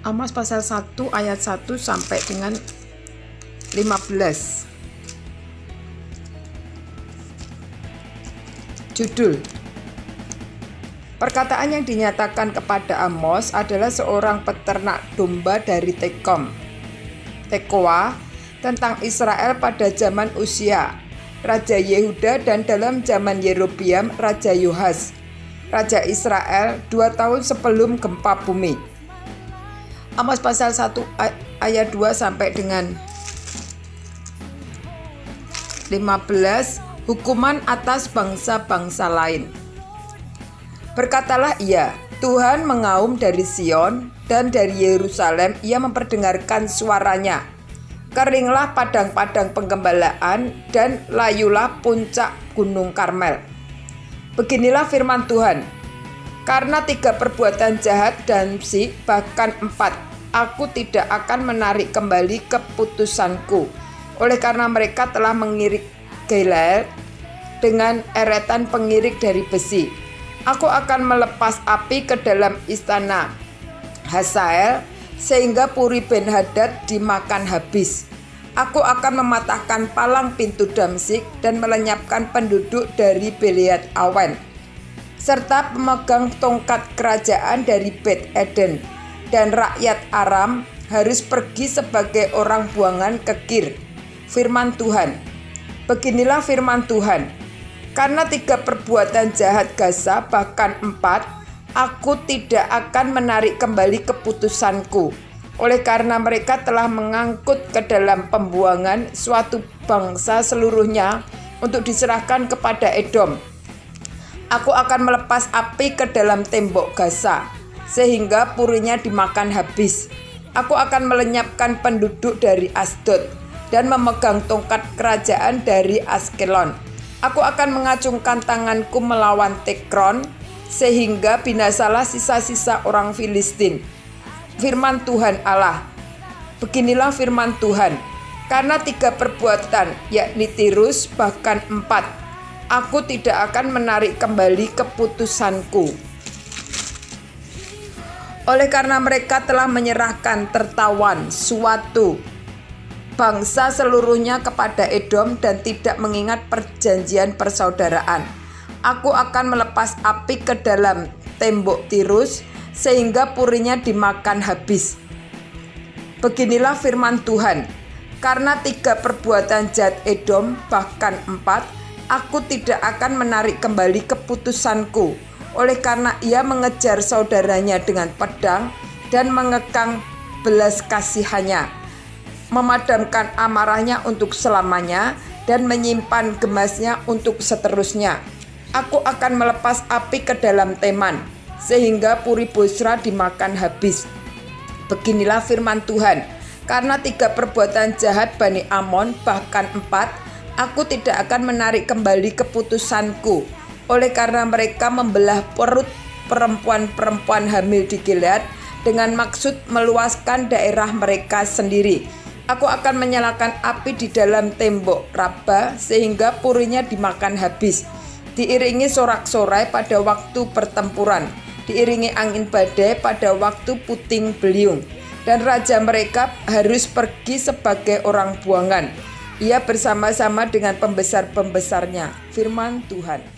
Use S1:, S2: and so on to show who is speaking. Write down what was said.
S1: Amós pasal 1 ayat 1 sampai dengan 15. Judul: perkataan yang dinyatakan kepada Amós adalah seorang peternak domba dari Tekoa tentang Israel pada zaman Uzia, Raja Yehuda, dan dalam zaman Yerobeam, Raja Yohas, Raja Israel, 2 tahun sebelum gempa bumi. Amós pasal 1 ayat 2 sampai dengan 15. Hukuman atas bangsa-bangsa lain. Berkatalah ia, Tuhan mengaum dari Sion, dan dari Yerusalem ia memperdengarkan suaranya. Keringlah padang-padang penggembalaan, dan layulah puncak gunung Karmel. Beginilah firman Tuhan, karena 3 perbuatan jahat dan bahkan 4, aku tidak akan menarik kembali keputusanku. Oleh karena mereka telah mengirik Gilead dengan eretan pengirik dari besi, aku akan melepas api ke dalam istana Hazael, sehingga Puri Ben-Hadad dimakan habis. Aku akan mematahkan palang pintu Damsyik dan melenyapkan penduduk dari Beliat Awen, serta pemegang tongkat kerajaan dari Bet Eden, dan rakyat Aram harus pergi sebagai orang buangan ke Kir. Firman Tuhan. Beginilah firman Tuhan, karena 3 perbuatan jahat Gaza, bahkan 4, aku tidak akan menarik kembali keputusanku. Oleh karena mereka telah mengangkut ke dalam pembuangan suatu bangsa seluruhnya untuk diserahkan kepada Edom, aku akan melepas api ke dalam tembok Gaza, sehingga purinya dimakan habis. Aku akan melenyapkan penduduk dari Asdod dan memegang tongkat kerajaan dari Askelon. Aku akan mengacungkan tanganku melawan Tekron, sehingga binasalah sisa-sisa orang Filistin. Firman Tuhan Allah. Beginilah firman Tuhan, karena 3 perbuatan, yakni Tirus, bahkan 4, aku tidak akan menarik kembali keputusanku. Oleh karena mereka telah menyerahkan tertawan suatu bangsa seluruhnya kepada Edom dan tidak mengingat perjanjian persaudaraan, aku akan melepas api ke dalam tembok Tirus, sehingga purinya dimakan habis. Beginilah firman Tuhan, karena 3 perbuatan jahat Edom, bahkan 4, aku tidak akan menarik kembali keputusanku. Oleh karena ia mengejar saudaranya dengan pedang dan mengekang belas kasihannya, memadamkan amarahnya untuk selamanya, dan menyimpan gemasnya untuk seterusnya. Aku akan melepas api ke dalam Teman, sehingga Puri Bosra dimakan habis. Beginilah firman Tuhan, karena 3 perbuatan jahat Bani Amon, bahkan 4, aku tidak akan menarik kembali keputusanku. Oleh karena mereka membelah perut perempuan-perempuan hamil di Gilead dengan maksud meluaskan daerah mereka sendiri, aku akan menyalakan api di dalam tembok Raba, sehingga purinya dimakan habis. Diiringi sorak-sorai pada waktu pertempuran, diiringi angin badai pada waktu puting beliung, dan raja mereka harus pergi sebagai orang buangan, ia bersama-sama dengan pembesar-pembesarnya. Firman Tuhan.